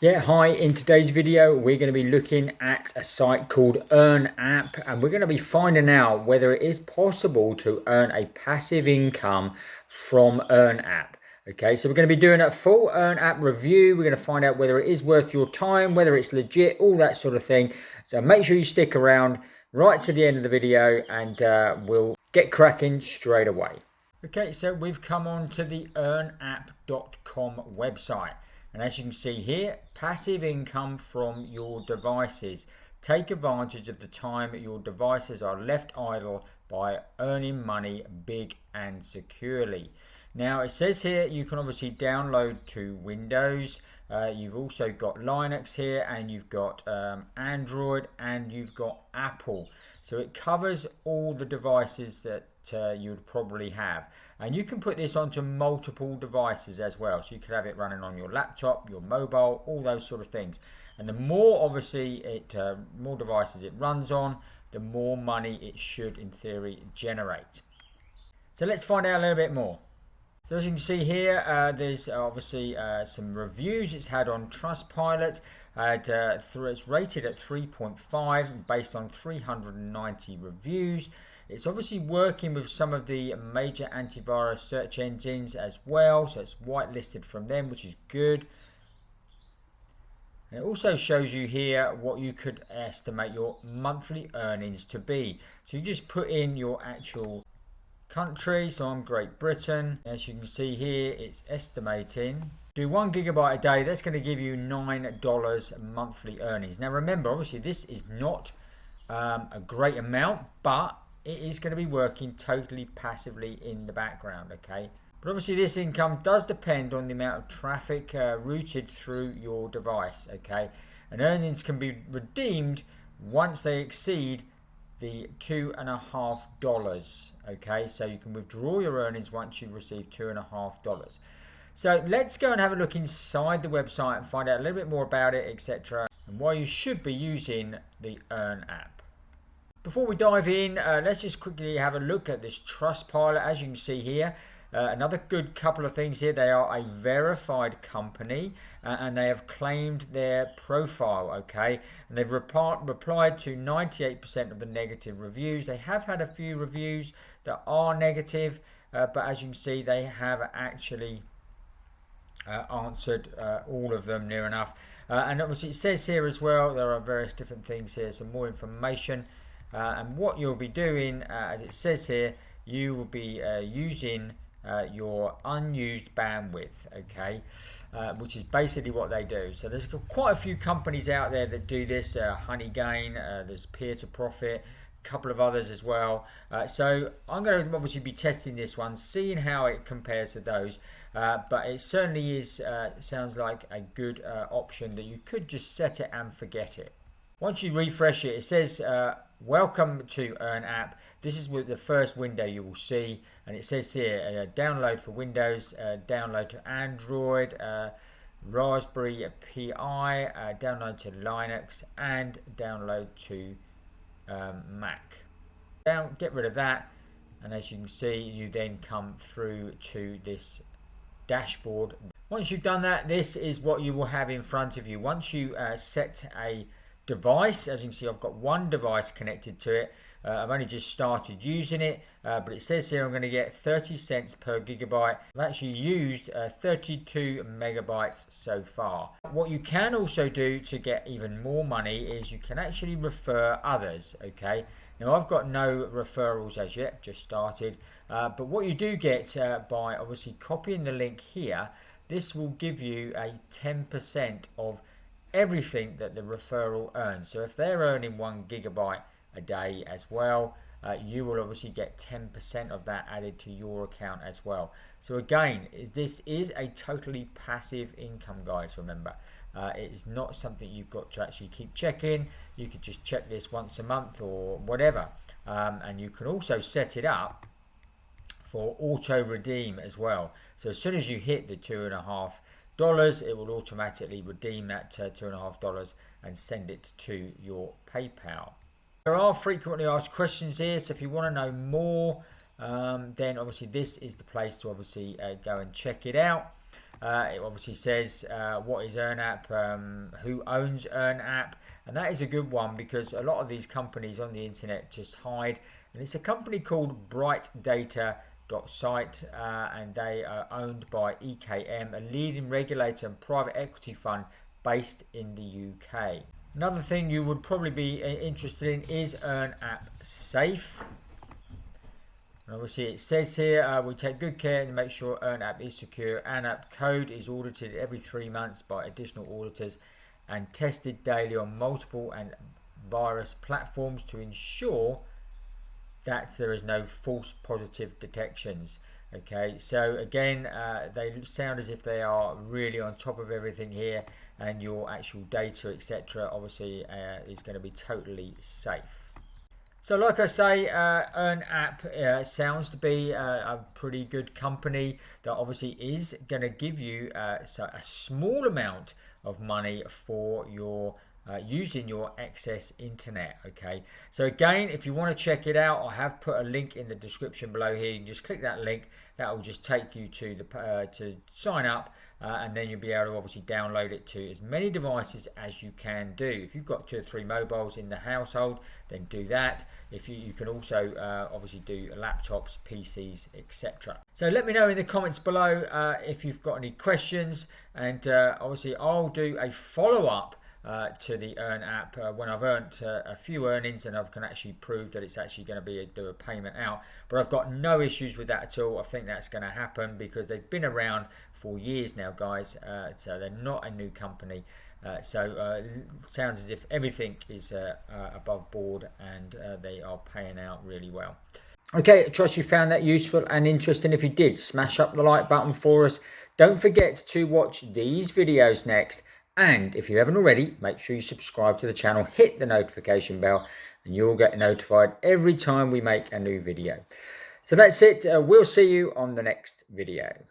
Yeah, hi. In today's video, we're going to be looking at a site called earnapp, and we're going to be finding out whether it is possible to earn a passive income from earnapp. Okay, so we're going to be doing a full earnapp review. We're going to find out whether it is worth your time, whether it's legit, all that sort of thing. So make sure you stick around right to the end of the video, and we'll get cracking straight away. Okay, so we've come on to the earnapp.com website. And as you can see here, passive income from your devices. Take advantage of the time your devices are left idle by earning money big and securely. Now it says here you can obviously download to Windows. You've also got Linux here, and you've got Android, and you've got Apple. So it covers all the devices that you would probably have, and you can put this onto multiple devices as well. So you could have it running on your laptop, your mobile, all those sort of things. And the more obviously more devices it runs on, the more money it should in theory generate. So let's find out a little bit more. So as you can see here, there's obviously some reviews it's had on Trustpilot. It's rated at 3.5 based on 390 reviews. It's obviously working with some of the major antivirus search engines as well, so it's whitelisted from them, which is good. And it also shows you here what you could estimate your monthly earnings to be. So you just put in your actual country. So I'm Great Britain. As you can see here, it's estimating do 1 gigabyte a day. That's going to give you $9 monthly earnings. Now remember, obviously this is not a great amount, but it is going to be working totally passively in the background. Okay, but obviously this income does depend on the amount of traffic routed through your device. Okay, and earnings can be redeemed once they exceed the $2.50. Okay, so you can withdraw your earnings once you receive $2.50. So let's go and have a look inside the website and find out a little bit more about it, etc., and why you should be using the earnapp. Before we dive in, let's just quickly have a look at this Trustpilot. As you can see here, another good couple of things here. They are a verified company, and they have claimed their profile. Okay, and they've replied to 98% of the negative reviews. They have had a few reviews that are negative, but as you can see, they have actually answered all of them near enough. And obviously it says here as well, there are various different things here, some more information. And what you'll be doing, as it says here, you will be using your unused bandwidth, okay, which is basically what they do. So there's quite a few companies out there that do this. Honeygain, there's Peer to Profit, a couple of others as well. So I'm going to obviously be testing this one, seeing how it compares with those. But it certainly is sounds like a good option that you could just set it and forget it. Once you refresh it, it says welcome to earnapp. This is the first window you will see, and it says here download for Windows, download to Android, Raspberry Pi, download to Linux, and download to Mac. Get rid of that, and as you can see, you then come through to this dashboard. Once you've done that, this is what you will have in front of you. Once you set a device, as you can see, I've got one device connected to it. I've only just started using it, but it says here I'm going to get 30 cents per gigabyte. I've actually used 32 megabytes so far. What you can also do to get even more money is you can actually refer others. Okay, now I've got no referrals as yet, just started, but what you do get by obviously copying the link here, this will give you a 10% of everything that the referral earns. So if they're earning 1 gigabyte a day as well, you will obviously get 10% of that added to your account as well. So again, this is a totally passive income, guys. Remember, it is not something you've got to actually keep checking. You could just check this once a month or whatever, and you can also set it up for auto redeem as well. So as soon as you hit the $2.50, it will automatically redeem that $2.50 and send it to your PayPal. There are frequently asked questions here, so if you want to know more, then obviously this is the place to obviously go and check it out. It obviously says what is earnapp, who owns earnapp, and that is a good one because a lot of these companies on the internet just hide. And it's a company called brightdata.site, and they are owned by EKM, a leading regulator and private equity fund based in the UK. Another thing you would probably be interested in is earnapp safe. And obviously it says here, we take good care to make sure earnapp is secure. Earnapp code is audited every 3 months by additional auditors and tested daily on multiple and virus platforms to ensure that there is no false positive detections. Okay, so again, they sound as if they are really on top of everything here, and your actual data, etc., obviously is going to be totally safe. So like I say, earnapp sounds to be a pretty good company that obviously is going to give you a small amount of money for your using your excess internet. Okay, so again, if you want to check it out, I have put a link in the description below here. You can just click that link. That will just take you to the to sign up, and then you'll be able to obviously download it to as many devices as you can do. If you've got 2 or 3 mobiles in the household, then do that. If you can also obviously do laptops, PCs, etc. So let me know in the comments below if you've got any questions, and obviously I'll do a follow-up to the earnapp when I've earned a few earnings and I can actually prove that it's actually going to be do a payment out. But I've got no issues with that at all. I think that's going to happen because they've been around for years now, guys. So they're not a new company. So sounds as if everything is above board, and they are paying out really well. Okay, I trust you found that useful and interesting. If you did, smash up the like button for us. Don't forget to watch these videos next. And if you haven't already, make sure you subscribe to the channel, hit the notification bell, and you'll get notified every time we make a new video. So that's it. We'll see you on the next video.